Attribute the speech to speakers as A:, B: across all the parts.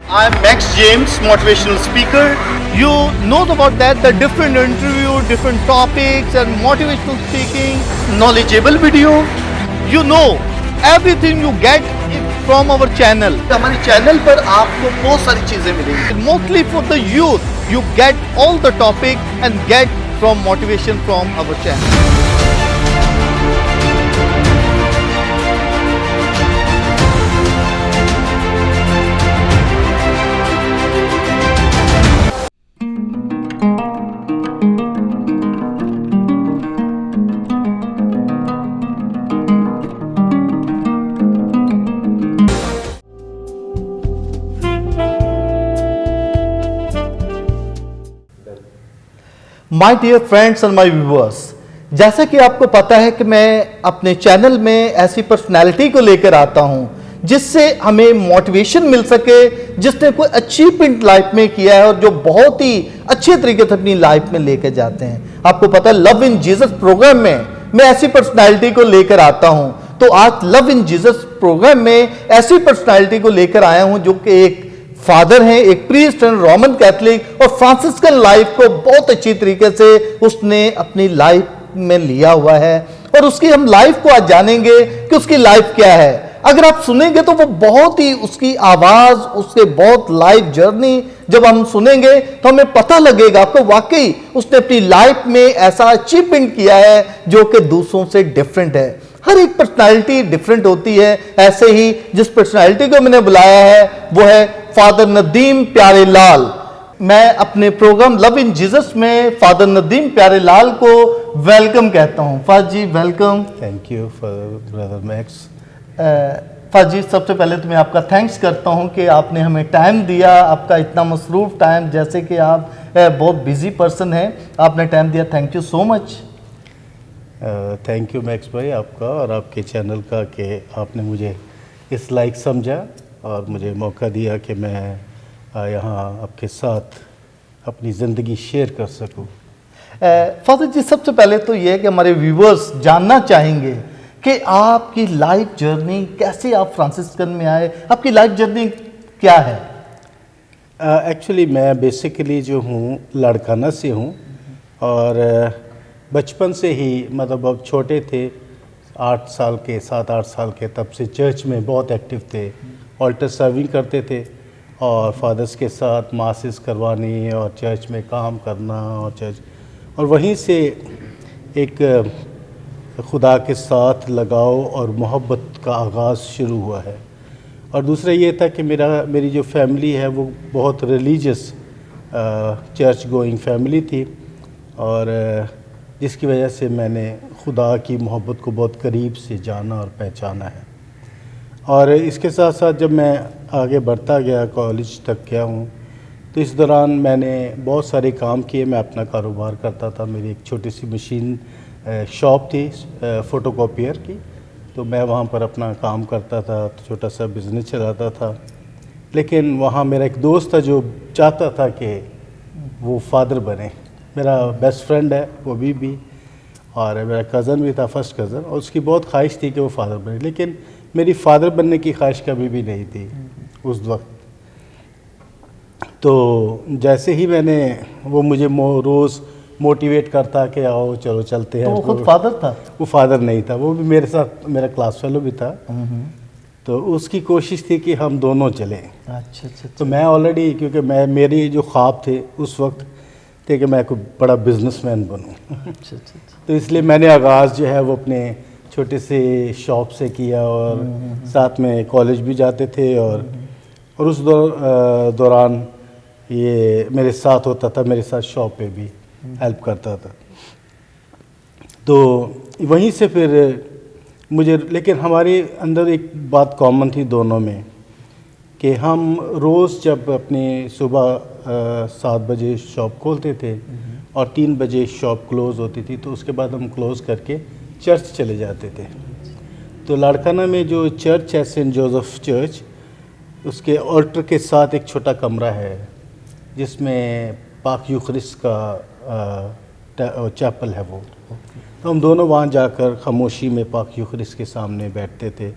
A: I'm Max James, motivational speaker. You know about that, the different interview, different topics and motivational speaking, knowledgeable video. You know everything you get from our channel. हमारे channel पर आपको बहुत सारी चीजें मिलेंगी. Mostly for the youth, you get all the topic and get from motivation from our channel. My dear friends and my viewers, जैसा कि आपको पता है कि मैं अपने चैनल में ऐसी पर्सनालिटी को लेकर आता हूं जिससे हमें मोटिवेशन मिल सके, जिसने कोई अचीवमेंट लाइफ में किया है और जो बहुत ही अच्छे तरीके से अपनी लाइफ में लेकर जाते हैं। आपको पता है लव इन जीसस प्रोग्राम में मैं ऐसी पर्सनालिटी को लेकर आता हूं। तो आज लव इन जीसस प्रोग्राम में ऐसी पर्सनालिटी को लेकर आया हूं जो कि एक फादर हैं, एक प्रीस्ट एंड रोमन कैथोलिक, और फ्रांसिस्कन लाइफ को बहुत अच्छी तरीके से उसने अपनी लाइफ में लिया हुआ है और उसकी हम लाइफ को आज जानेंगे कि उसकी लाइफ क्या है। अगर आप सुनेंगे तो वो बहुत ही उसकी आवाज, उसके बहुत लाइफ जर्नी जब हम सुनेंगे तो हमें पता लगेगा आपको वाकई उसने अपनी लाइफ में ऐसा अचीवमेंट किया है जो कि दूसरों से डिफरेंट है। हर एक पर्सनालिटी डिफरेंट होती है। ऐसे ही जिस पर्सनालिटी को मैंने बुलाया है वो है फादर नदीम प्यारे लाल। मैं अपने प्रोग्राम लव इन जीसस में फादर नदीम प्यारे लाल को वेलकम कहता हूं। Father ji welcome.
B: Thank you brother Max.
A: Father ji सबसे पहले तो मैं आपका थैंक्स करता हूं कि आपने हमें टाइम दिया, आपका इतना मसरूफ टाइम, जैसे कि आप बहुत बिजी पर्सन हैं, आपने टाइम दिया, thank you so much.
B: Thank you max भाई आपका और आपके चैनल का कि आपने मुझे इस लायक समझा और मुझे मौका दिया कि मैं यहाँ आपके साथ अपनी ज़िंदगी शेयर कर सकूँ।
A: फादर जी सबसे पहले तो ये है कि हमारे व्यूवर्स जानना चाहेंगे कि आपकी लाइफ जर्नी कैसे, आप फ्रांसिस्कन में आए, आपकी लाइफ जर्नी क्या है?
B: एक्चुअली मैं बेसिकली जो हूँ लड़काना से हूँ और बचपन से ही मतलब अब छोटे थे 8 साल के 7-8 साल के तब से चर्च में बहुत एक्टिव थे, ऑल्टर सर्विंग करते थे और फादर्स के साथ मासेस करवानी और चर्च में काम करना और वहीं से एक खुदा के साथ लगाव और मोहब्बत का आगाज़ शुरू हुआ है। और दूसरा ये था कि मेरी जो फैमिली है वो बहुत रिलीजियस चर्च गोइंग फैमिली थी और जिसकी वजह से मैंने खुदा की मोहब्बत को बहुत करीब से जाना और पहचाना है। और इसके साथ साथ जब मैं आगे बढ़ता गया, कॉलेज तक गया हूँ, तो इस दौरान मैंने बहुत सारे काम किए। मैं अपना कारोबार करता था, मेरी एक छोटी सी मशीन शॉप थी फ़ोटोकॉपियर की, तो मैं वहाँ पर अपना काम करता था, तो छोटा सा बिज़नेस चलाता था। लेकिन वहाँ मेरा एक दोस्त था जो चाहता था कि वो फादर बने। मेरा बेस्ट फ्रेंड है वो भी और मेरा कज़न भी था, फर्स्ट कज़न, और उसकी बहुत ख्वाहिश थी कि वो फादर बने, लेकिन मेरी फादर बनने की ख्वाहिश कभी भी नहीं थी उस वक्त। तो जैसे ही मैंने वो मुझे रोज़ मोटिवेट करता कि आओ चलो चलते हैं।
A: तो वो खुद फादर था? वो
B: फादर नहीं था, वो भी मेरे साथ मेरा क्लास फेलो भी था। तो उसकी कोशिश थी कि हम दोनों चलें।
A: अच्छा।
B: तो मैं ऑलरेडी, क्योंकि मेरी जो ख्वाब थे उस वक्त थे कि मैं कोई बड़ा बिजनेसमैन बनूं।
A: अच्छा।
B: तो इसलिए मैंने आगाज़ जो है वो अपने छोटे से शॉप से किया और साथ में कॉलेज भी जाते थे और उस दौरान ये मेरे साथ होता था, मेरे साथ शॉप पे भी हेल्प करता था। तो वहीं से फिर मुझे, लेकिन हमारे अंदर एक बात कॉमन थी दोनों में कि हम रोज़ जब अपने सुबह 7 बजे शॉप खोलते थे और 3 बजे शॉप क्लोज़ होती थी, तो उसके बाद हम क्लोज़ करके चर्च चले जाते थे। तो लाड़काना में जो चर्च है सेंट जोसेफ चर्च, उसके ऑल्टर के साथ एक छोटा कमरा है जिसमें पाक यूखरिस्त का चैपल है वो। तो हम दोनों वहाँ जाकर खामोशी में पाक यूखरिस्त के सामने बैठते थे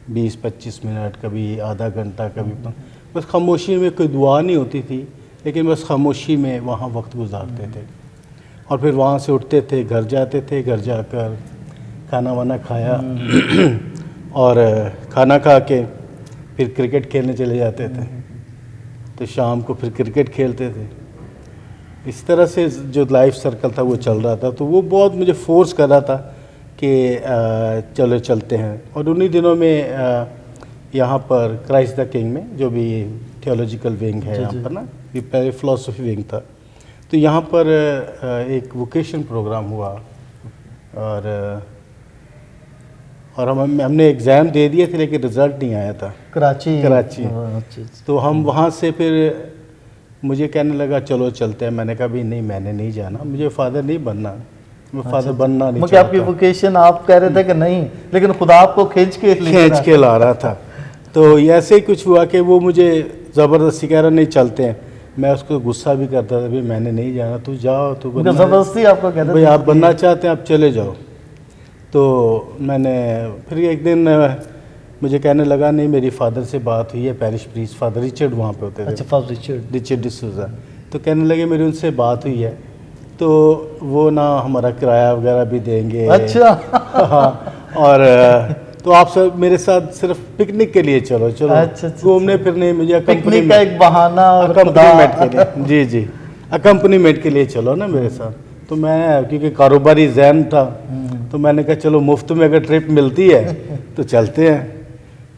B: 20-25 मिनट, कभी आधा घंटा, कभी बस खामोशी में कोई दुआ नहीं होती थी, लेकिन बस खामोशी में वहाँ वक्त गुजारते थे। और फिर वहाँ से उठते थे, घर जाते थे, घर जाकर खाना वाना खाया और खाना खा के फिर क्रिकेट खेलने चले जाते थे। तो शाम को फिर क्रिकेट खेलते थे। इस तरह से जो लाइफ सर्कल था वो चल रहा था। तो वो बहुत मुझे फोर्स कर रहा था कि चलो चलते हैं। और उन्हीं दिनों में यहाँ पर क्राइस्ट द किंग में, जो भी थियोलॉजिकल विंग है यहाँ पर ना, ये पहले फिलोसफी विंग था, तो यहाँ पर एक वोकेशन प्रोग्राम हुआ और हमने एग्ज़ाम दे दिए थे, लेकिन रिज़ल्ट नहीं आया था। कराची। तो हम वहाँ से फिर मुझे कहने लगा चलो चलते हैं। मैंने कहा भी नहीं, मैंने नहीं जाना, मुझे फादर नहीं बनना, मैं फादर बनना नहीं चाहता।
A: आपकी वोकेशन आप कह रहे थे कि नहीं, लेकिन खुदा आपको खींच के
B: ला रहा था। तो ऐसे ही कुछ हुआ कि वो मुझे ज़बरदस्ती कह रहा नहीं चलते हैं। मैं उसको गुस्सा भी करता था, भाई मैंने नहीं जाना, तू जाओ, तू
A: ज़बरदस्ती आपको कहते
B: भाई आप बनना चाहते हैं आप चले जाओ। तो मैंने फिर एक दिन मुझे कहने लगा नहीं, मेरी फादर से बात हुई है, पैरिश प्रीस्ट फादर रिचर्ड वहाँ पे होते थे।
A: अच्छा, फादर रिचर्ड
B: डिसूजा। तो कहने लगे मेरी उनसे बात हुई है, तो वो ना हमारा किराया वगैरह भी देंगे।
A: अच्छा।
B: हाँ, और तो आप सब मेरे साथ सिर्फ पिकनिक के लिए चलो
A: अच्छा,
B: घूमने फिरने, मुझे
A: पिकनिक का एक बहाना और
B: अकम्पनीमेंट के लिए। जी अकम्पनीमेंट के लिए चलो ना मेरे साथ। तो मैं क्योंकि कारोबारी जहन था, तो मैंने कहा चलो मुफ्त में अगर ट्रिप मिलती है तो चलते हैं।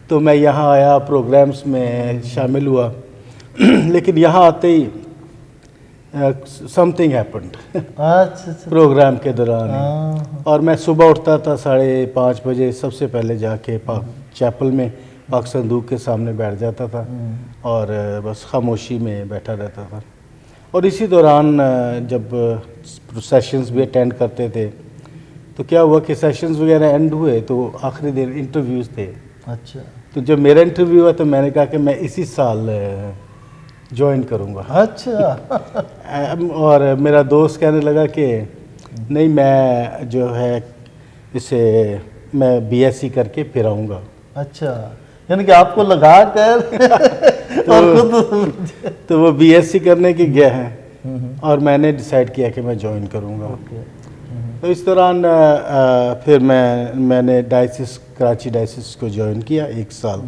B: तो मैं यहाँ आया, प्रोग्राम्स में शामिल हुआ, लेकिन यहाँ आते ही समथिंग हैपेंड प्रोग्राम के दौरान। और मैं सुबह उठता था 5:30 बजे, सबसे पहले जाके चैपल में पाक संदूक के सामने बैठ जाता था और बस खामोशी में बैठा रहता था। और इसी दौरान जब सेशंस भी अटेंड करते थे, तो क्या हुआ कि सेशंस वगैरह एंड हुए तो आखिरी दिन इंटरव्यूज़ थे।
A: अच्छा।
B: तो जब मेरा इंटरव्यू हुआ तो मैंने कहा कि मैं इसी साल ज्वाइन करूँगा।
A: अच्छा।
B: और मेरा दोस्त कहने लगा कि नहीं, मैं जो है इसे मैं BSc करके फिर आऊँगा।
A: अच्छा, यानी कि आपको लगा कर और खुद
B: तो वो BSc करने के गया है और मैंने डिसाइड किया कि मैं ज्वाइन करूँगा। तो इस दौरान फिर मैंने कराची डायसिस को ज्वाइन किया 1 साल।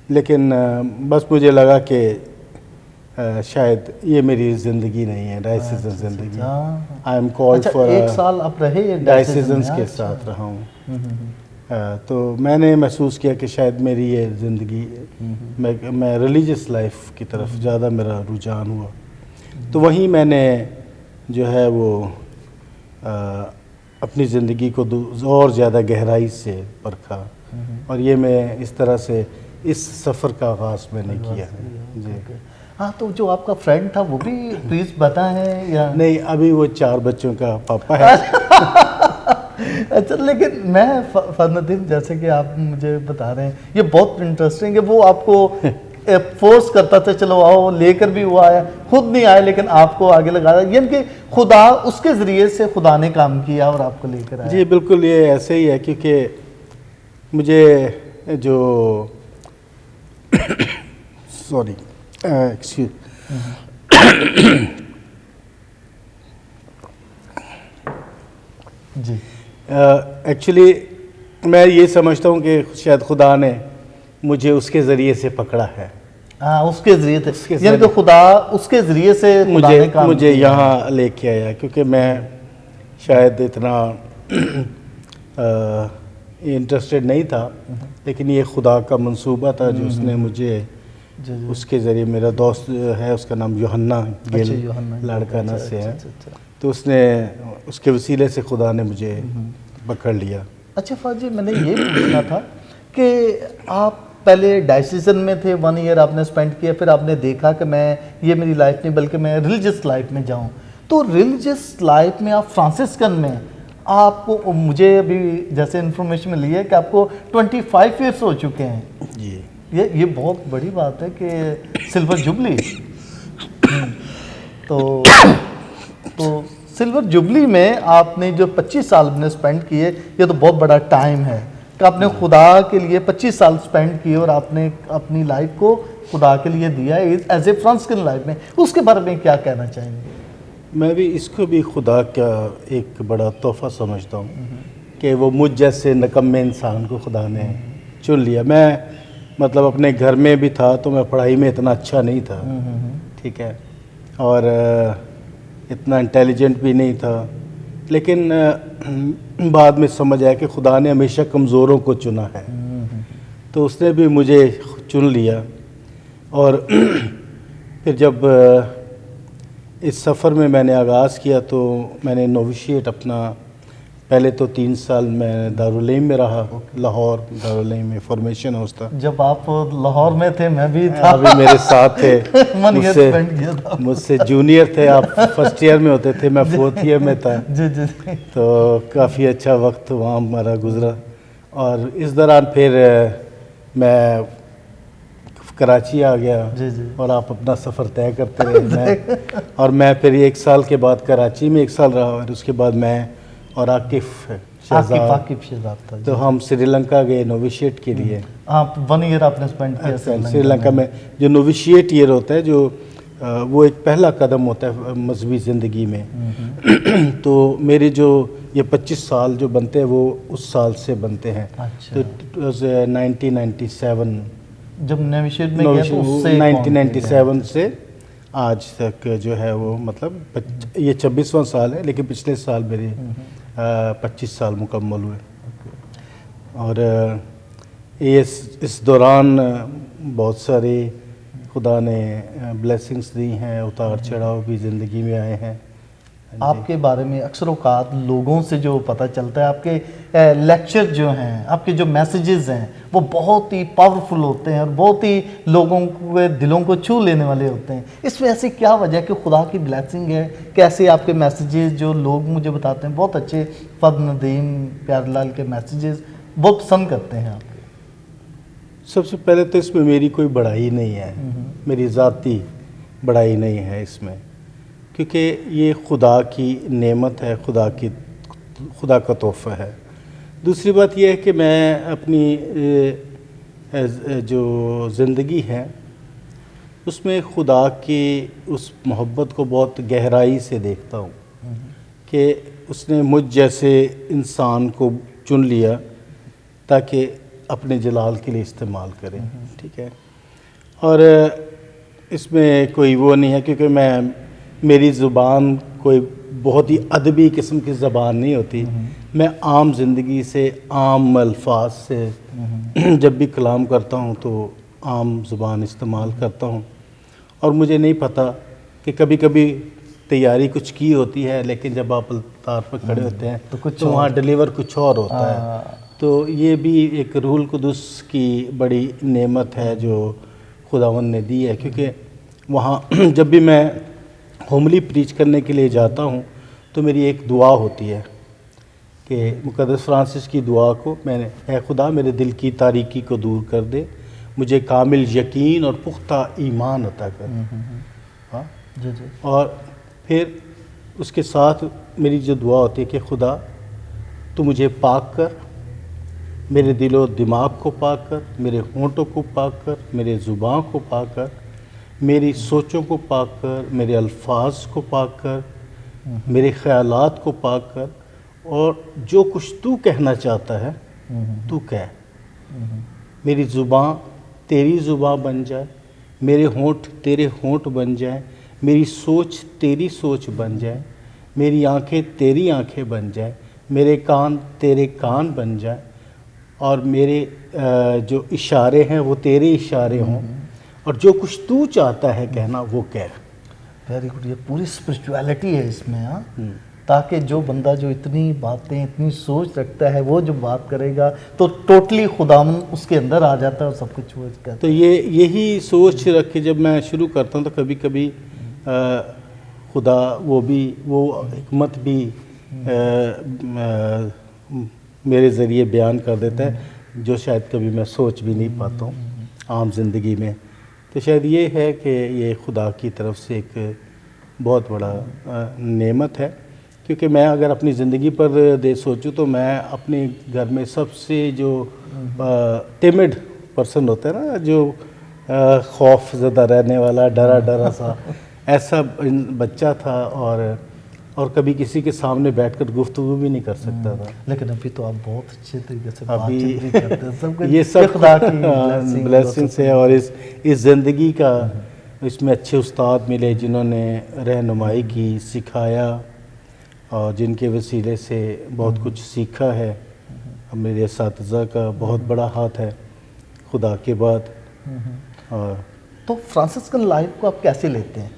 B: लेकिन बस मुझे लगा कि शायद ये मेरी ज़िंदगी नहीं है, डायसिसन ज़िंदगी। आई एम कॉल्ड फॉर
A: 1 साल आप रहे
B: डायसिसन्स के साथ रहा हूँ। तो मैंने महसूस किया कि शायद मेरी ये ज़िंदगी, मैं रिलीजियस लाइफ की तरफ ज़्यादा मेरा रुझान हुआ। तो वहीं मैंने जो है वो अपनी ज़िंदगी को और ज़्यादा गहराई से परखा। और ये मैं इस तरह से इस सफ़र का आगाज़ मैंने किया है। जी
A: हाँ, तो जो आपका फ्रेंड था वो भी प्लीज बता है या
B: नहीं? अभी वो 4 बच्चों का पापा है।
A: अच्छा, लेकिन मैं फरनदीन, जैसे कि आप मुझे बता रहे हैं, ये बहुत इंटरेस्टिंग है। वो आपको फोर्स करता था, चलो आओ, लेकर भी हुआ आया, खुद नहीं आया लेकिन आपको आगे लगाया, यानी कि खुदा, उसके ज़रिए से खुदा ने काम किया और आपको लेकर आया।
B: जी बिल्कुल, ये ऐसे ही है। क्योंकि मुझे जो सॉरी एक्सक्यूज
A: जी,
B: एक्चुअली मैं ये समझता हूँ कि शायद खुदा ने मुझे उसके ज़रिए से पकड़ा है।
A: हाँ, उसके ज़रिए थे, यानी कि खुदा उसके ज़रिए से
B: मुझे यहाँ लेके आया। क्योंकि मैं शायद इतना इंटरेस्टेड नहीं था, लेकिन ये खुदा का मंसूबा था जो उसने मुझे उसके ज़रिए, मेरा दोस्त है उसका नाम यूहन्ना गिल, लाड़काना से है, तो उसने उसके वसीले से खुदा ने मुझे पकड़ लिया।
A: अच्छा फाजी, मैंने ये पूछना था कि आप पहले डायसिसन में थे, 1 ईयर आपने स्पेंड किया, फिर आपने देखा कि मैं, ये मेरी लाइफ नहीं बल्कि मैं रिलीजियस लाइफ में जाऊं। तो रिलीजियस लाइफ में आप फ्रांसिस्कन में, आपको, मुझे अभी जैसे इन्फॉर्मेशन मिली है कि आपको 25 ईयर्स हो चुके हैं
B: जी।
A: ये बहुत बड़ी बात है कि सिल्वर जुबली। तो सिल्वर जुबली में आपने जो 25 साल अपने स्पेंड किए, ये तो बहुत बड़ा टाइम है। कि आपने खुदा के लिए 25 साल स्पेंड किए और आपने अपनी लाइफ को खुदा के लिए दिया एज ए फ्रांसिस्कन लाइफ में, उसके बारे में क्या कहना चाहेंगे?
B: मैं भी इसको भी खुदा का एक बड़ा तोहफा समझता हूँ कि वो मुझ जैसे निकम्मे इंसान को खुदा ने चुन लिया। मैं मतलब अपने घर में भी था तो मैं पढ़ाई में इतना अच्छा नहीं था, ठीक है, और इतना इंटेलिजेंट भी नहीं था, लेकिन बाद में समझ आया कि खुदा ने हमेशा कमज़ोरों को चुना है, तो उसने भी मुझे चुन लिया। और फिर जब इस सफ़र में मैंने आगाज़ किया तो मैंने नोविशिएट अपना, पहले तो 3 साल मैं दारुल-उलूम में रहा, लाहौर दारुल-उलूम में फॉर्मेशन हाउस था।
A: जब आप लाहौर में थे मैं भी था,
B: अभी मेरे साथ थे,
A: 1 ईयर स्पेंड किया था।
B: मुझसे जूनियर थे, आप फर्स्ट ईयर में होते थे, मैं 4th ईयर में था।
A: जी जी जी।
B: तो काफ़ी अच्छा वक्त वहाँ हमारा गुजरा। और इस दौरान फिर मैं कराची आ गया
A: जी जी।
B: और आप अपना सफ़र तय करते रहे। मैं फिर 1 साल के बाद कराची में 1 साल रहा और उसके बाद मैं और आकिफ
A: शहजाद था।
B: तो हम श्रीलंका गए नोविशिएट के लिए।
A: आप 1 ईयर आपने स्पेंड किया
B: श्रीलंका में। जो नोविशिएट ईयर होता है, जो वो एक पहला कदम होता है मजहबी ज़िंदगी में। तो मेरे जो ये 25 साल जो बनते हैं वो उस साल से बनते हैं।
A: अच्छा।
B: तो 1997
A: जब नोविशिएट में गया तो उससे
B: 1997 से आज तक जो है वो मतलब ये 26वां साल है, लेकिन पिछले साल मेरे 25 साल मुकम्मल हुए। और ये इस दौरान बहुत सारे खुदा ने ब्लेसिंग्स दी हैं, उतार चढ़ाव भी ज़िंदगी में आए हैं।
A: आपके बारे में अक्सर औकात लोगों से जो पता चलता है, आपके लेक्चर जो हैं, आपके जो मैसेजेस हैं वो बहुत ही पावरफुल होते हैं और बहुत ही लोगों के दिलों को छू लेने वाले होते हैं। इसमें ऐसी क्या वजह कि खुदा की ब्लेसिंग है? कैसे आपके मैसेजेस जो लोग मुझे बताते हैं बहुत अच्छे, फद नदीम प्यारेलाल के मैसेजेस बहुत पसंद करते हैं आपके।
B: सबसे पहले तो इसमें मेरी कोई बड़ाई नहीं है, मेरी ज़ाती बड़ाई नहीं है इसमें, क्योंकि ये खुदा की नेमत है, खुदा का तोहफ़ा है। दूसरी बात यह है कि मैं अपनी जो ज़िंदगी है उसमें खुदा की उस मोहब्बत को बहुत गहराई से देखता हूँ कि उसने मुझ जैसे इंसान को चुन लिया ताकि अपने जलाल के लिए इस्तेमाल करें, ठीक है। और इसमें कोई वो नहीं है, क्योंकि मेरी ज़ुबान कोई बहुत ही अदबी किस्म की ज़बान नहीं होती। मैं आम ज़िंदगी से, आम अल्फाज से जब भी कलाम करता हूँ तो आम ज़ुबान इस्तेमाल करता हूँ। और मुझे नहीं पता कि कभी कभी तैयारी कुछ की होती है, लेकिन जब आप तार पर खड़े होते हैं तो वहाँ डिलीवर कुछ और होता है। तो ये भी एक रूहुल कुदुस की बड़ी नेमत है जो खुदावंद ने दी है, क्योंकि वहाँ जब भी मैं होमली प्रीच करने के लिए जाता हूँ तो मेरी एक दुआ होती है कि मुक़द्दस फ्रांसिस की दुआ को मैंने, ऐ खुदा मेरे दिल की तारीकी को दूर कर दे, मुझे कामिल यकीन और पुख्ता ईमान अता कर। हाँ
A: जी जी।
B: और फिर उसके साथ मेरी जो दुआ होती है कि खुदा तू मुझे पाक कर, मेरे दिलो दिमाग को पाक कर, मेरे होंठों को पाक कर, मेरे ज़ुबान को पाक कर, मेरी सोचों को पाक कर, मेरे अल्फाज को पाक कर, मेरे ख़यालात को पाक कर, और जो कुछ तू कहना चाहता है तू कह। मेरी ज़ुबान तेरी ज़ुबान बन जाए, मेरे होंठ तेरे होंठ बन जाए, मेरी सोच तेरी सोच बन जाए, मेरी आंखें तेरी आंखें बन जाए, मेरे कान तेरे कान बन जाए, और मेरे जो इशारे हैं वो तेरे इशारे हों, और जो कुछ तू चाहता है कहना वो कह।
A: Very good. ये पूरी स्पिरिचुअलिटी है इसमें, हाँ, ताकि जो बंदा जो इतनी बातें, इतनी सोच रखता है, वो जो बात करेगा तो टोटली खुदावन उसके अंदर आ जाता है और सब कुछ वो इसका।
B: तो यही सोच रख के जब मैं शुरू करता हूँ तो कभी कभी खुदा वो हिकमत भी मेरे ज़रिए बयान कर देता है जो शायद कभी मैं सोच भी नहीं पाता हूँ आम ज़िंदगी में। तो शायद ये है कि ये खुदा की तरफ से एक बहुत बड़ा नेमत है क्योंकि मैं अगर अपनी ज़िंदगी पर दे सोचूं तो मैं अपने घर में सबसे जो टिमिड पर्सन होता है ना, जो खौफ ज़्यादा रहने वाला, डरा डरा सा ऐसा बच्चा था, और कभी किसी के सामने बैठकर गुफ्तगू भी नहीं कर सकता था।
A: लेकिन अभी तो आप बहुत अच्छे तरीके से
B: अभी
A: बातचीत भी करते हैं। सब कुछ
B: ये सब
A: खुदा की
B: ब्लेसिंग्स है, और इस ज़िंदगी का इसमें अच्छे उस्ताद मिले जिन्होंने रहनुमाई की, सिखाया, और जिनके वसीले से बहुत कुछ सीखा है। मेरे असातिज़ा का बहुत बड़ा हाथ है खुदा के बाद। और
A: तो फ्रांसिस्कन लाइफ को आप कैसे लेते हैं?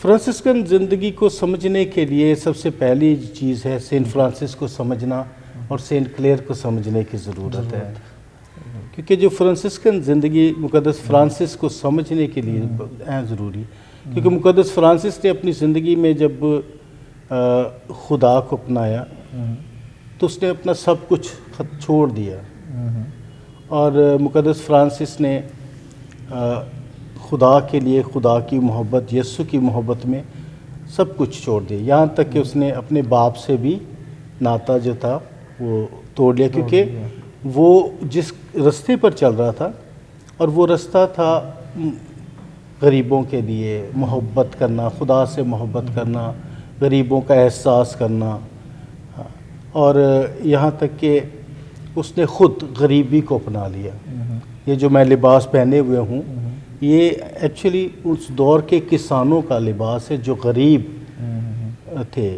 B: फ्रांसिस्कन ज़िंदगी को समझने के लिए सबसे पहली चीज़ है सेंट फ्रांसिस को समझना और सेंट क्लेयर को समझने की ज़रूरत है। क्योंकि जो फ्रांसिस्कन ज़िंदगी मुक़द्दस फ्रांसिस को समझने के लिए है ज़रूरी, क्योंकि मुक़द्दस फ्रांसिस ने अपनी ज़िंदगी में जब खुदा को अपनाया तो उसने अपना सब कुछ छोड़ दिया, और मुक़द्दस फ्रांसिस ने खुदा के लिए, खुदा की मोहब्बत, यीशु की मोहब्बत में सब कुछ छोड़ दिया। यहाँ तक कि उसने अपने बाप से भी नाता जो था वो तोड़ लिया, क्योंकि वो जिस रास्ते पर चल रहा था, और वो रास्ता था गरीबों के लिए मोहब्बत करना, खुदा से मोहब्बत करना, गरीबों का एहसास करना, और यहाँ तक कि उसने ख़ुद गरीबी को अपना लिया। ये जो मैं लिबास पहने हुए हूँ, ये एक्चुअली उस दौर के किसानों का लिबास है जो गरीब थे।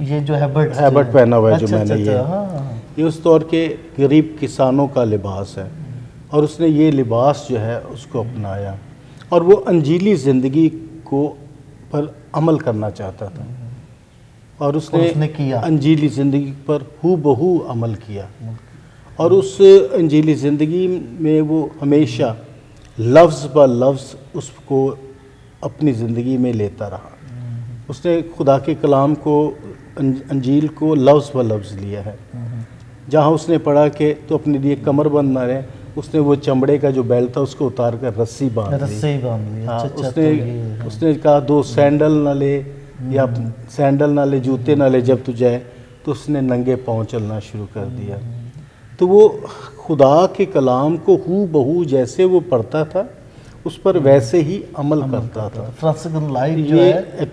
A: ये जो हैबर्ट
B: पहना हुआ है जो मैंने
A: हाँ।
B: ये उस दौर के गरीब किसानों का लिबास है, और उसने ये लिबास जो है उसको अपनाया, और वो अंजीली ज़िंदगी को पर अमल करना चाहता था, और उसने
A: किया।
B: अंजीली ज़िंदगी पर हूबहू अमल किया। और उस अंजीली ज़िंदगी में वो हमेशा लफ्ज़ ब लफ्ज़ उसको अपनी ज़िंदगी में लेता रहा। उसने खुदा के कलाम को, अंजील को लफ्ज़ ब लफ्ज़ लिया है। जहाँ उसने पढ़ा कि तो अपने लिए कमर बंद ना रहे, उसने वो चमड़े का जो बेल्ट था उसको उतार कर रस्सी बांध ली। हाँ, उसने कहा 2 सैंडल ना ले, या सैंडल ना ले, जूते ना ले जब तू जाए, तो उसने नंगे पाँव चलना शुरू कर दिया। तो वो खुदा के कलाम को हूबहू जैसे वो पढ़ता था उस पर वैसे ही अमल करता था।
A: फ्रांसिस्कन लाइफ जो है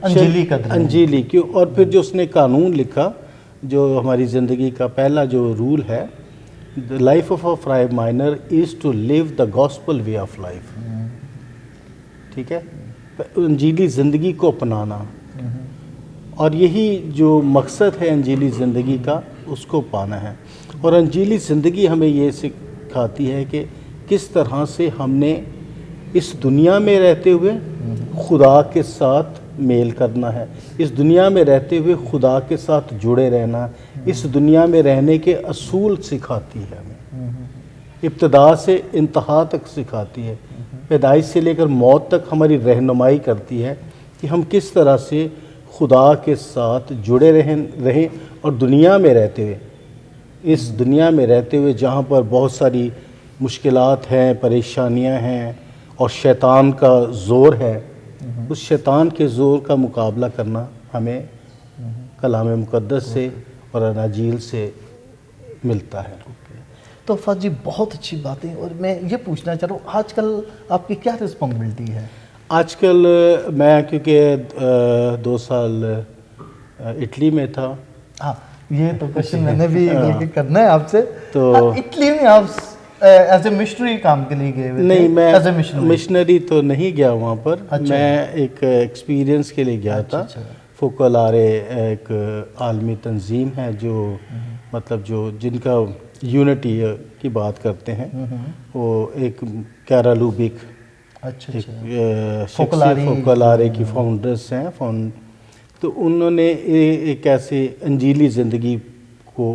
B: अंजीली की। और फिर जो उसने कानून लिखा, जो हमारी ज़िंदगी का पहला जो रूल है, the life of a friar minor is to live the gospel way of life. ठीक है, अंजीली ज़िंदगी को अपनाना, और यही जो मकसद है अंजीली ज़िंदगी का, उसको पाना है। और अंजीली ज़िंदगी हमें ये सिखाती है कि किस तरह से हमने इस दुनिया में रहते हुए खुदा के साथ मेल करना है, इस दुनिया में रहते हुए खुदा के साथ जुड़े रहना, इस दुनिया में रहने के असूल सिखाती है हमें, इब्तिदा से इंतहा तक सिखाती है, पैदाइश से लेकर मौत तक हमारी रहनुमाई करती है कि हम किस तरह से खुदा के साथ जुड़े रहें और दुनिया में रहते हुए, इस दुनिया में रहते हुए जहाँ पर बहुत सारी मुश्किलात हैं, परेशानियाँ हैं, और शैतान का ज़ोर है, उस शैतान के ज़ोर का मुकाबला करना हमें कलाम मुक़द्दस से और अनाजील से मिलता है।
A: तो फज जी बहुत अच्छी बातें। और मैं ये पूछना चाह रहा हूँ, आजकल आपकी क्या रिस्पॉन्सिबिलिटी है?
B: आजकल मैं क्योंकि 2 साल इटली में था।
A: हाँ, ये तो क्वेश्चन मैंने भी करना है आपसे।
B: तो
A: हाँ, इटली में आप एज ए मिशनरी काम के लिए गए हुए थे?
B: नहीं, मैं मिशनरी तो नहीं गया वहाँ पर। अच्छा। मैं एक एक्सपीरियंस के लिए गया था। फोकलारे एक आलमी तंजीम है जो मतलब जो जिनका यूनिटी की बात करते हैं, वो एक कैरालूबिक फोकलारे की फाउंडर्स हैं। तो उन्होंने एक ऐसे अंजीली ज़िंदगी को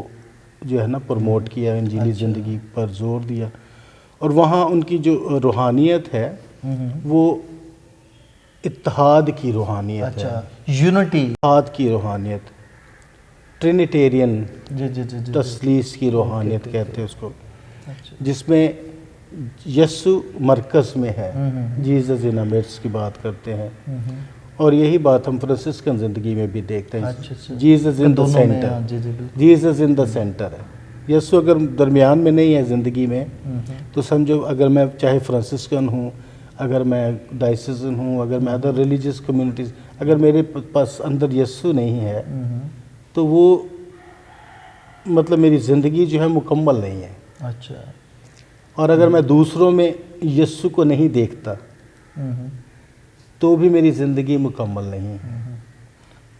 B: जो है ना प्रमोट किया, अंजीली ज़िंदगी पर जोर दिया। और वहाँ उनकी जो रूहानियत है वो इत्तेहाद की रूहानियत है, यूनिटी, इत्तेहाद की रूहानियत, ट्रिनिटेरियन तसलीस की रूहानियत कहते हैं उसको, जिसमें यस्सु मरकज़ में है, जीसस इन अ मिड्स की बात करते हैं। और यही बात हम फ्रांसिस्कन ज़िंदगी में भी देखते हैं।
A: अच्छा।
B: जीसस इन द
A: दोनों में, हाँ,
B: सेंटर,
A: जी जी बिल्कुल।
B: जीसस इन द सेंटर है। यीशु अगर दरमियान में नहीं है ज़िंदगी में, तो समझो अगर मैं चाहे फ्रांसिस्कन हूँ, अगर मैं डाइसिसन हूँ, अगर मैं अदर रिलीजियस कम्युनिटीज़, अगर मेरे पास अंदर यीशु नहीं है, तो वो मतलब मेरी ज़िंदगी जो है मुकम्मल नहीं है।
A: अच्छा।
B: और अगर मैं दूसरों में यीशु को नहीं देखता, तो भी मेरी ज़िंदगी मुकम्मल नहीं है।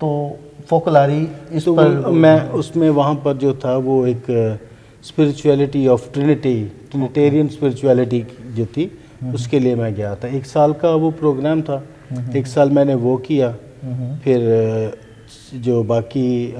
A: तो फोकलारी इस
B: तो
A: पर
B: मैं उसमें वहाँ पर जो था वो एक स्पिरिचुअलिटी ऑफ ट्रिनिटेरियन स्पिरिचुअलिटी जो थी, उसके लिए मैं गया था। 1 साल का वो प्रोग्राम था, 1 साल मैंने वो किया। फिर जो बाकी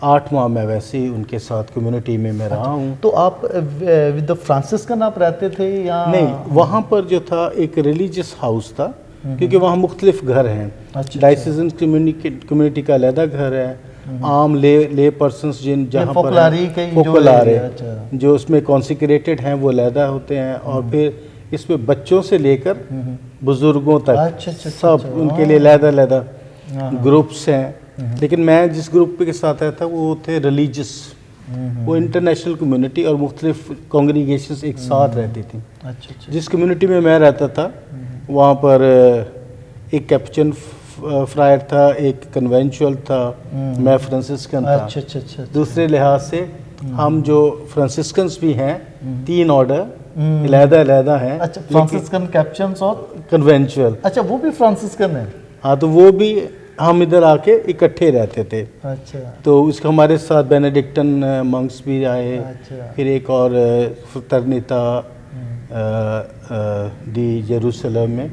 B: 8 माह मैं वैसे ही उनके साथ कम्युनिटी में मैं रहा हूँ।
A: तो आप विद द फ्रांसिस्कन आप रहते थे या
B: नहीं, वहाँ पर जो था एक रिलीजियस हाउस था, क्योंकि वहाँ मुख्तलिफ घर हैं।
A: अच्छा।
B: डाइसिसन कम्युनिटी का अलहदा घर है, आम ले पर्सनस जहाँ पर
A: फोकलारी के जो
B: फोकलार
A: एरिया,
B: है,
A: अच्छा।
B: जो उसमें कॉन्सिक्रेटेड हैं वो अलहदा होते हैं। और फिर इसमें बच्चों से लेकर बुजुर्गों तक
A: अच्छा,
B: सब उनके लिए अलहदा ग्रुप्स हैं। लेकिन मैं जिस ग्रुप के साथ आया था वो थे रिलीजियस, वो इंटरनेशनल कम्युनिटी और मुख्तलिफ कॉन्ग्रीगेशंस एक साथ रहती थी।
A: अच्छा।
B: जिस कम्युनिटी में मैं रहता था वहाँ पर एक कैपुचिन फ्रायर था, एक कन्वेंचुअल था, मैं फ्रांसिस्कन था।
A: अच्छा।
B: दूसरे लिहाज से हम जो फ्रांसिस्कन्स भी हैं, 3 ऑर्डर अलहदा हैं।
A: अच्छा, फ्रांसिस्कन कैप्चन्स और
B: कन्वेंचुअल,
A: अच्छा, वो भी फ्रांसिस्कन है।
B: हाँ, तो वो भी हम इधर आके इकट्ठे रहते थे।
A: अच्छा।
B: तो उसका हमारे साथ बेनेडिक्टन मंक्स भी आए।
A: अच्छा।
B: फिर एक और फ्रतरनिता दी यरूशलेम में,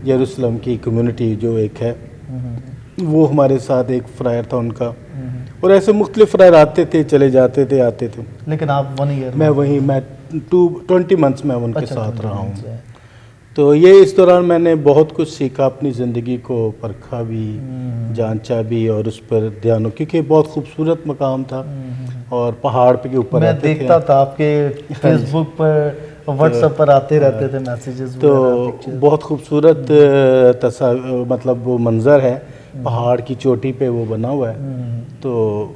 B: यरूशलेम की कम्युनिटी जो एक है, वो हमारे साथ एक फ्रायर था उनका। और ऐसे मुख्तलिफ फ्रायर आते थे, चले जाते थे, आते थे।
A: लेकिन आप 1 ईयर
B: मैं 20 मंथ्स में उनके
A: अच्छा,
B: साथ रहा
A: 20
B: हूँ।
A: months है।
B: तो ये इस दौरान मैंने बहुत कुछ सीखा, अपनी ज़िंदगी को परखा भी, जांचा भी और उस पर ध्यान, क्योंकि बहुत खूबसूरत मकाम था और पहाड़ पे के ऊपर
A: मैं
B: रहते
A: देखता
B: थे।
A: था आपके फेसबुक पर, व्हाट्सएप पर आते रहते थे मैसेजेस
B: तो
A: वगैरह, पिक्चर।
B: बहुत खूबसूरत मतलब वो मंज़र है, पहाड़ की चोटी पे वो बना हुआ है। तो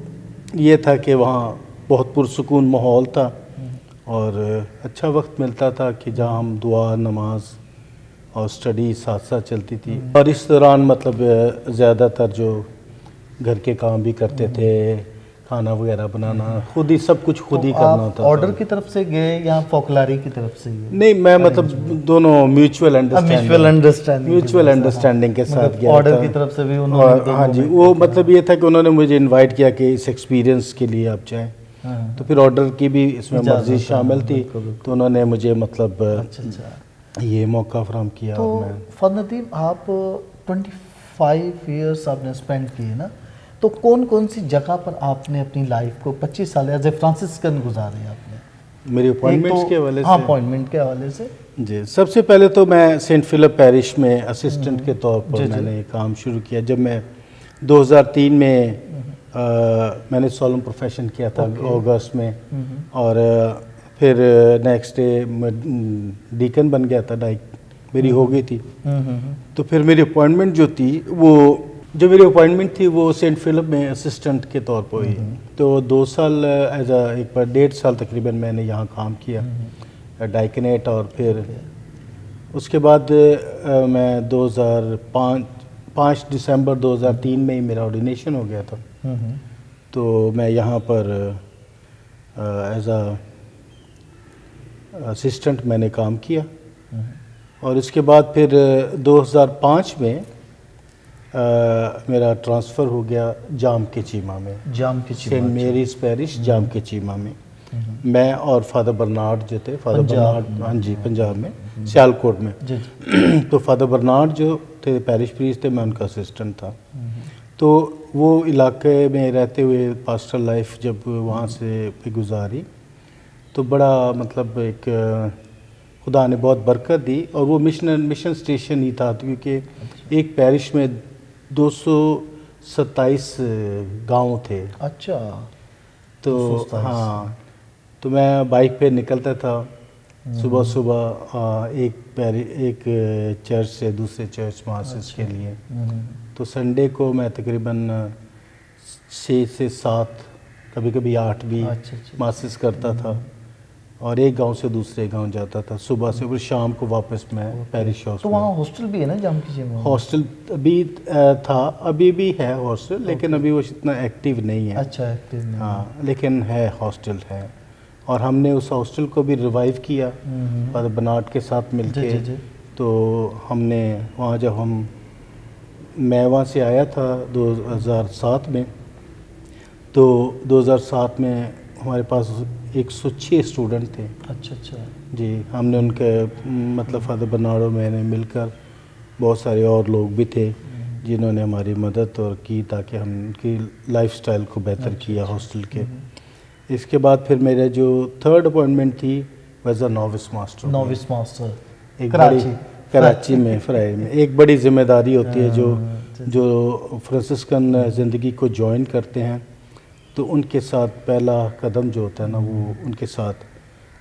B: ये था कि वहाँ बहुत पुरसुकून माहौल था और अच्छा वक्त मिलता था कि जहाँ हम दुआ, नमाज और स्टडी साथ साथ चलती थी। और इस दौरान मतलब ज़्यादातर जो घर के काम भी करते थे, खाना वगैरह बनाना, खुद ही सब कुछ खुद ही करना होता था।
A: ऑर्डर की तरफ से गए या फोकलारी की तरफ से गए?
B: नहीं, मैं मतलब दोनों म्यूचुअल अंडरस्टैंडिंग के साथ गया था।
A: ऑर्डर की तरफ से भी उन्होंने
B: हाँ जी, वो मतलब ये था कि उन्होंने मुझे इनवाइट किया कि इस एक्सपीरियंस के लिए आप जाएं। तो फिर ऑर्डर की भी इसमें मर्जी शामिल थी, तो उन्होंने मुझे मतलब
A: अच्छा
B: ये मौका फराहम किया।
A: तो
B: मैं
A: फनदीन, आप 25 ईयर्स आपने स्पेंड किए ना, तो कौन कौन सी जगह पर आपने अपनी लाइफ को 25 साल एज ए फ्रांसिस्कन गुजारे आपने?
B: मेरी अपॉइंटमेंट्स के हवाले से,
A: अपॉइंटमेंट के हवाले से
B: जी, सबसे पहले तो मैं सेंट फिलिप पैरिश में असिस्टेंट के तौर पर मैंने काम शुरू किया। जब मैं 2003 में मैंने सोलम प्रोफेशन किया था अगस्त में, और फिर नेक्स्ट डे डीकन बन गया था, मेरी हो गई थी। तो फिर मेरी अपॉइंटमेंट जो मेरी अपॉइंटमेंट थी वो सेंट फिलिप में असिस्टेंट के तौर पर हुई। तो 2 साल एज अ एक बार 1.5 साल तकरीबन मैंने यहाँ काम किया डाइकनेट। और फिर उसके बाद मैं 5 दिसंबर 2003 में ही मेरा ऑर्डिनेशन हो गया था। तो मैं यहाँ पर एज अ असिस्टेंट मैंने काम किया। और इसके बाद फिर 2005 में मेरा ट्रांसफ़र हो गया जाम के चीमा में, सेंट मेरीज पैरिश जाम के चीमा में। मैं और फादर बर्नार्ड जो थे, फादर बर्नार्ड, हाँ जी, पंजाब में सियालकोट में। तो फादर बर्नार्ड जो थे पैरिश प्रीस्ट थे, मैं उनका असिस्टेंट था। तो वो इलाके में रहते हुए पास्टरल लाइफ जब वहाँ से गुजारी, तो बड़ा मतलब एक खुदा ने बहुत बरकत दी। और वो मिशन स्टेशन ही था, क्योंकि एक पैरिश में 227 गांव थे।
A: अच्छा।
B: तो हाँ, तो मैं बाइक पे निकलता था सुबह सुबह, एक एक चर्च से दूसरे चर्च मासिस के लिए। तो संडे को मैं तकरीबन 6 से 7 कभी कभी 8 भी मासिस करता था और एक गांव से दूसरे गांव जाता था सुबह से, फिर शाम को वापस मैं पैरिश हाउस।
A: तो वहाँ हॉस्टल भी है ना जाम कीजिए में?
B: हॉस्टल अभी था, अभी भी है हॉस्टल, लेकिन अभी वो इतना एक्टिव नहीं है।
A: अच्छा, एक्टिव नहीं।
B: हाँ, लेकिन है, हॉस्टल है। और हमने उस हॉस्टल को भी रिवाइव किया फादर बनाट के साथ मिलके। तो हमने वहाँ जब मैं वहाँ से आया था 2007 में, तो 2007 में हमारे पास 106 स्टूडेंट थे।
A: अच्छा अच्छा
B: जी, हमने उनके मतलब फादर बनाट और मैंने मिलकर, बहुत सारे और लोग भी थे जिन्होंने हमारी मदद और की ताकि हम उनकी लाइफस्टाइल को बेहतर किया हॉस्टल के। इसके बाद फिर मेरे जो थर्ड अपॉइंटमेंट थी was a novice master.
A: Novice master
B: एक कराची में फ्राई में एक बड़ी जिम्मेदारी होती है जो फ्रांसिस्कन ज़िंदगी को ज्वाइन करते हैं, तो उनके साथ पहला कदम जो होता है ना वो उनके साथ।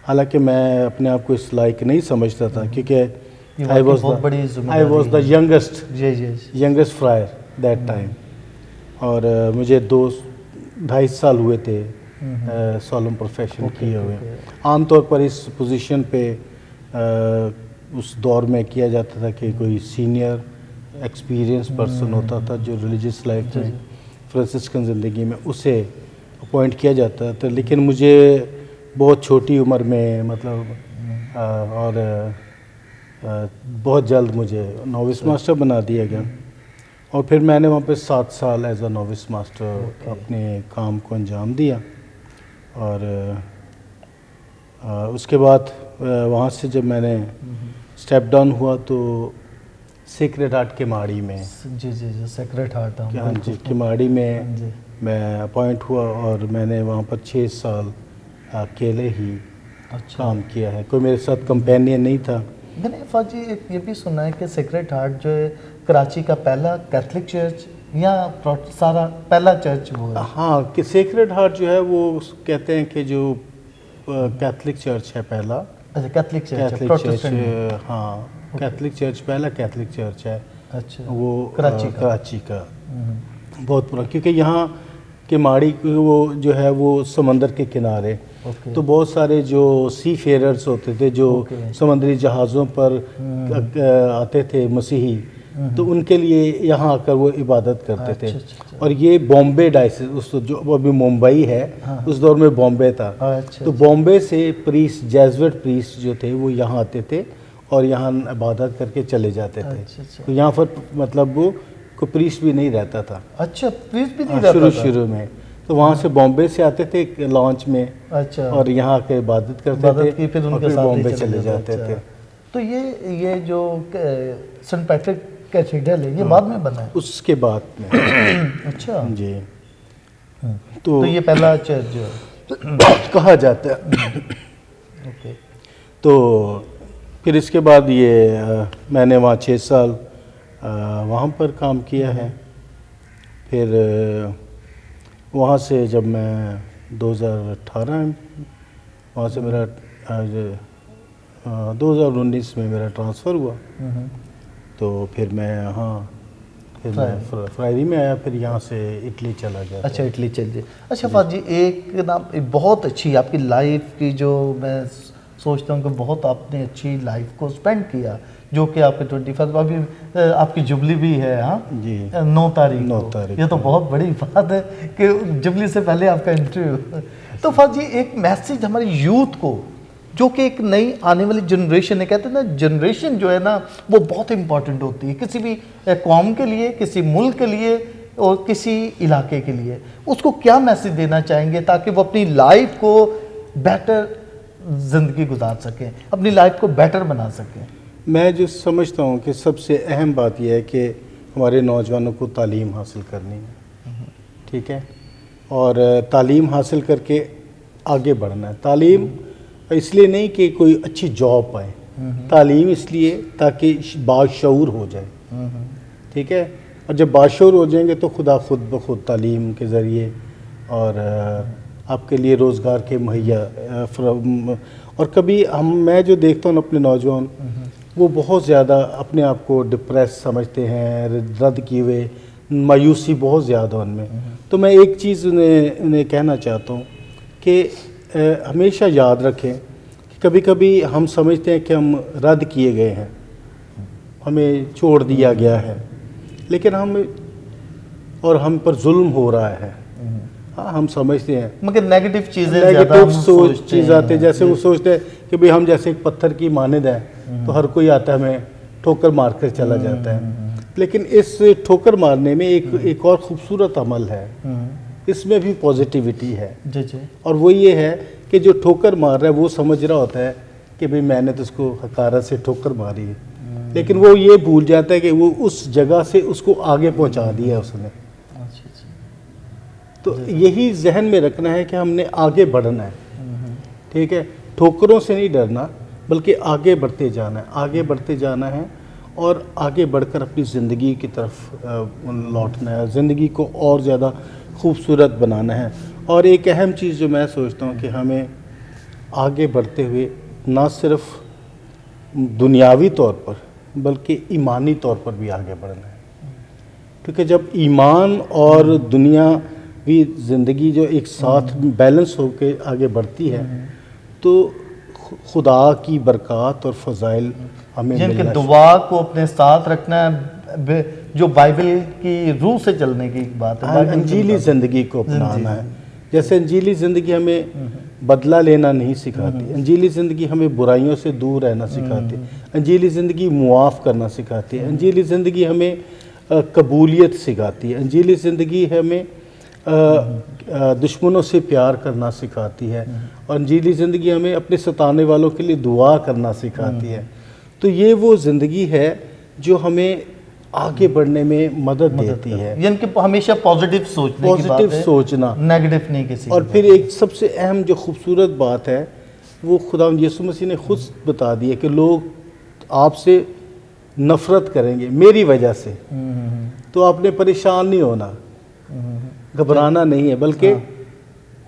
B: हालांकि मैं अपने आप को इस लायक नहीं समझता था क्योंकि I was the youngest fryer that time. और मुझे 2-2.5 साल हुए थे सॉलम प्रोफेशन किए हुए। आमतौर पर इस पोजीशन पे उस दौर में किया जाता था कि कोई सीनियर एक्सपीरियंस पर्सन होता था जो रिलीजियस लाइफ में फ्रांसिस्कन ज़िंदगी में, उसे अपॉइंट किया जाता था। लेकिन मुझे बहुत छोटी उम्र में मतलब बहुत जल्द मुझे नोविस मास्टर बना दिया गया और फिर मैंने वहाँ पे 7 साल एज अ नोविस मास्टर अपने काम को अंजाम दिया। और उसके बाद वहाँ से जब मैंने स्टेप डाउन हुआ तो सेक्रेड हार्ट किमाड़ी में,
A: जी सेक्रेड हार्ट,
B: हाँ जी, किमाड़ी में मैं अपॉइंट हुआ और मैंने वहाँ पर 6 साल अकेले ही काम किया है। कोई मेरे साथ कंपेनियन नहीं था।
A: मैंने फाजी एक ये भी सुना है कि सेक्रेड हार्ट जो है कराची का पहला कैथलिक चर्च या सारा पहला चर्च वो है?
B: हाँ, कि सेक्रेड हार्ट जो है वो कहते हैं कि जो कैथलिक चर्च है पहला।
A: अच्छा, कैथलिक चर्च,
B: हाँ, कैथलिक चर्च पहला कैथलिक चर्च है।
A: अच्छा,
B: वो कराची का बहुत पुराना, क्योंकि यहाँ के माड़ी वो जो है वो समंदर के किनारे, तो बहुत सारे जो सी फेयरर्स होते थे जो समुद्री जहाज़ों पर आते थे मसीही, तो उनके लिए यहाँ आकर वो इबादत करते थे। और ये बॉम्बे डायसिस, उस जो अभी मुंबई है, उस दौर में बॉम्बे था। तो बॉम्बे से प्रीस्ट, जेजुइट प्रीस्ट जो थे वो यहाँ आते थे और यहाँ इबादत करके चले जाते थे। तो यहाँ पर मतलब वो कोई प्रीस्ट भी नहीं रहता था।
A: अच्छा, प्रीस्ट भी नहीं रहता था
B: शुरू में। तो वहाँ से बॉम्बे से आते थे लॉन्च में। अच्छा। और यहाँ आके इबादत करते थे,
A: फिर उनके साथ
B: बॉम्बे चले जाते थे।
A: तो ये जो सेंट पैट्रिक कैथेड्रल है ये बाद में बना है?
B: उसके बाद में।
A: अच्छा
B: जी।
A: तो ये पहला चर्च जो
B: कहा जाता है।
A: ओके।
B: तो फिर इसके बाद ये मैंने वहाँ 6 साल वहाँ पर काम किया है। फिर वहाँ से जब मैं 2018 वहाँ से मेरा 2019 में मेरा ट्रांसफ़र हुआ, तो फिर मैं यहाँ फ्राइडे में आया, फिर यहाँ से इटली चला गया।
A: अच्छा, इटली चल गए। अच्छा फाज जी, एक ना बहुत अच्छी आपकी लाइफ की जो मैं सोचता हूँ कि बहुत आपने अच्छी लाइफ को स्पेंड किया, जो कि आपके 25 अभी आपकी जुबली भी है। हाँ
B: जी,
A: 9 तारीख। ये तो बहुत बड़ी बात है कि जुबली से पहले आपका इंटरव्यू। तो फाज जी, एक मैसेज हमारे यूथ को, जो कि एक नई आने वाली जनरेशन है, कहते हैं ना जनरेशन जो है ना वो बहुत इंपॉर्टेंट होती है किसी भी कौम के लिए, किसी मुल्क के लिए और किसी इलाके के लिए। उसको क्या मैसेज देना चाहेंगे ताकि वो अपनी लाइफ को बेटर ज़िंदगी गुजार सकें, अपनी लाइफ को बेटर बना सकें?
B: मैं जो समझता हूँ कि सबसे अहम बात यह है कि हमारे नौजवानों को तालीम हासिल करनी है, ठीक है, और तालीम हासिल करके आगे बढ़ना है। तालीम इसलिए नहीं कि कोई अच्छी जॉब पाए, तालीम इसलिए ताकि बाशऊर हो जाए, ठीक है। और जब बाशऊर हो जाएंगे तो खुदा खुद ब खुद तालीम के ज़रिए और आपके लिए रोज़गार के मुहैया। और कभी मैं जो देखता हूँ अपने नौजवान वो बहुत ज़्यादा अपने आप को डिप्रेस समझते हैं, रद्द किए हुए, मायूसी बहुत ज़्यादा उनमें। तो मैं एक चीज़ उन्हें कहना चाहता हूँ कि हमेशा याद रखें कि कभी कभी हम समझते हैं कि हम रद्द किए गए हैं, हमें छोड़ दिया गया है, लेकिन हम पर जुल्म हो रहा है। हाँ, हम समझते हैं,
A: मगर नेगेटिव चीजें
B: नेगेटिव सोच चीज़ आते हैं। जैसे वो सोचते हैं कि भाई हम जैसे एक पत्थर की मानद हैं, तो हर कोई आता है हमें ठोकर मार कर चला जाता है। लेकिन इस ठोकर मारने में एक और खूबसूरत अमल है, इसमें भी पॉजिटिविटी है।
A: जी जी।
B: और वो ये है कि जो ठोकर मार रहा है वो समझ रहा होता है कि भाई मैंने तो उसको हकारत से ठोकर मारी है, लेकिन वो ये भूल जाता है कि वो उस जगह से उसको आगे पहुंचा दिया है उसने। तो यही जहन में रखना है कि हमने आगे बढ़ना है, ठीक है, ठोकरों से नहीं डरना, बल्कि आगे बढ़ते जाना है, आगे बढ़ते जाना है और आगे बढ़कर अपनी ज़िंदगी की तरफ लौटना है, ज़िंदगी को और ज़्यादा खूबसूरत बनाना है। और एक अहम चीज़ जो मैं सोचता हूँ कि हमें आगे बढ़ते हुए ना सिर्फ दुनियावी तौर पर बल्कि ईमानी तौर पर भी आगे बढ़ना है, क्योंकि जब ईमान और दुनिया भी ज़िंदगी जो एक साथ बैलेंस होकर आगे बढ़ती है तो खुदा की बरक़ात और फ़ज़ाइल हमें
A: जिनके दुआ को अपने साथ रखना है, जो बाइबल की रूह से चलने की बात है,
B: अंजीली ज़िंदगी को अपनाना है। जैसे अंजीली ज़िंदगी हमें बदला लेना नहीं सिखाती, अंजीली ज़िंदगी हमें बुराइयों से दूर रहना सिखाती, अंजीली ज़िंदगी मुआफ़ करना सिखाती है, अंजीली ज़िंदगी हमें कबूलियत सिखाती है, अंजीली ज़िंदगी हमें दुश्मनों से प्यार करना सिखाती है, और अंजीली ज़िंदगी हमें अपने सताने वालों के लिए दुआ करना सिखाती है। तो ये वो ज़िंदगी है जो हमें आगे बढ़ने में मदद देती है,
A: यानी कि हमेशा पॉजिटिव सोचने की बात है,
B: सोचना,
A: नेगेटिव नहीं किसी।
B: और फिर एक सबसे अहम जो खूबसूरत बात है वो खुदा यीशु मसीह ने खुद बता दी है कि लोग आपसे नफ़रत करेंगे मेरी वजह से, तो आपने परेशान नहीं होना, घबराना नहीं है, बल्कि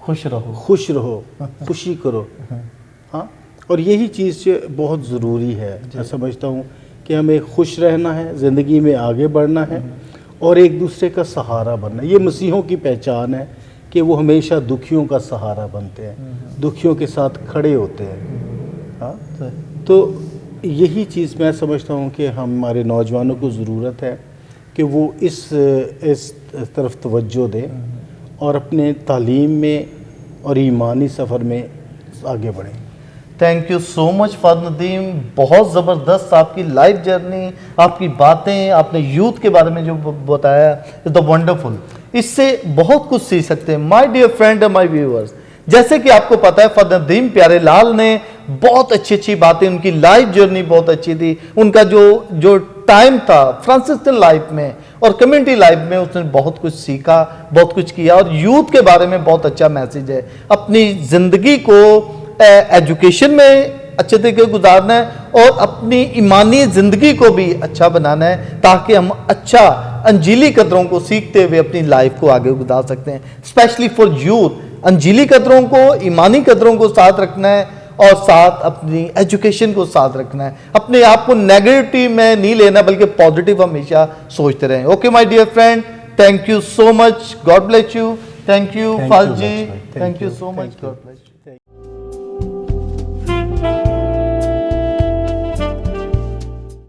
A: खुश रहो,
B: खुशी करो। हाँ, और यही चीज़ बहुत ज़रूरी है। मैं समझता हूँ कि हमें खुश रहना है, ज़िंदगी में आगे बढ़ना है और एक दूसरे का सहारा बनना है। ये मसीहों की पहचान है कि वो हमेशा दुखियों का सहारा बनते हैं, दुखियों के साथ खड़े होते हैं। हाँ, तो यही चीज़ मैं समझता हूँ कि हमारे नौजवानों को ज़रूरत है कि वो इस तरफ तवज्जो दें और अपने तालीम में और ईमानी सफ़र में आगे बढ़ें।
A: Thank you so much father Nadeem, बहुत ज़बरदस्त आपकी लाइफ जर्नी, आपकी बातें, आपने यूथ के बारे में जो बताया, द वंडरफुल, इससे बहुत कुछ सीख सकते हैं। My dear friend and my viewers, जैसे कि आपको पता है फादर नदीम प्यारे लाल ने बहुत अच्छी बातें, उनकी लाइफ जर्नी बहुत अच्छी थी, उनका जो टाइम था फ्रांसिस्कन लाइफ में और कम्युनिटी लाइफ में उसने बहुत कुछ सीखा, बहुत कुछ किया, और यूथ के बारे में बहुत अच्छा मैसेज है। अपनी ज़िंदगी को एजुकेशन में अच्छे तरीके गुजारना है और अपनी ईमानी ज़िंदगी को भी अच्छा बनाना है, ताकि हम अच्छा अंजीली कदरों को सीखते हुए अपनी लाइफ को आगे गुजार सकते हैं। स्पेशली फॉर यूथ, अंजीली कदरों को, ईमानी कदरों को साथ रखना है और साथ अपनी एजुकेशन को साथ रखना है। अपने आप को नेगेटिव में नहीं लेना, बल्कि पॉजिटिव हमेशा सोचते रहें। Okay my dear friend, thank you so much, God bless you. Thank you फाल जी, thank you so much, God bless you.